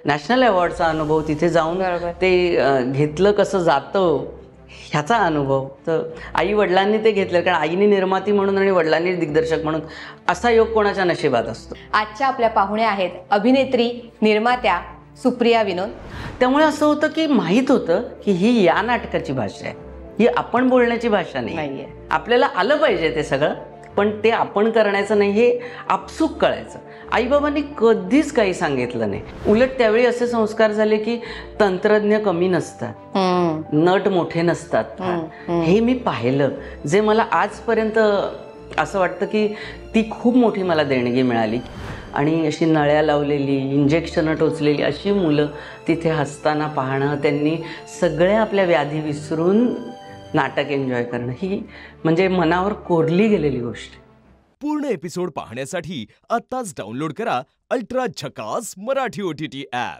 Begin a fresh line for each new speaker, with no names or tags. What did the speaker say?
National अवॉर्डचा अनुभव, तिथे जाऊन ते घेतलं कसं जातं ह्याचा अनुभव, तर आई वडिलांनी ते घेतलं, कारण आईने निर्माती म्हणून आणि वडिलांनी दिग्दर्शक म्हणून असा योग कोणाच्या नशिबात असतो.
आजच्या आपल्या पाहुण्या आहेत अभिनेत्री, निर्मात्या सुप्रिया विनोद.
त्यामुळे असं होतं की माहीत होतं की ही या नाटकाची भाषा आहे, ही आपण बोलण्याची भाषा नाही. आपल्याला आलं पाहिजे ते सगळं, पण ते आपण करण्याचं नाही हे आपसूक कळायचं. आईबाबांनी कधीच काही सांगितलं नाही. उलट त्यावेळी असे संस्कार झाले की तंत्रज्ञ कमी नसतात, नट मोठे नसतात. हे मी पाहिलं, जे मला आजपर्यंत असं वाटतं की ती खूप मोठी मला देणगी मिळाली. आणि अशी नळ्या लावलेली, इंजेक्शनं टोचलेली अशी मुलं तिथे हसताना पाहणं, त्यांनी सगळ्या आपल्या व्याधी विसरून नाटक एन्जॉय करणं, ही म्हणजे मनावर कोरली गेलेली गोष्ट.
पूर्ण एपिसोड पाहण्यासाठी आत्ताच डाउनलोड करा अल्ट्रा झकास मराठी OTT ॲप.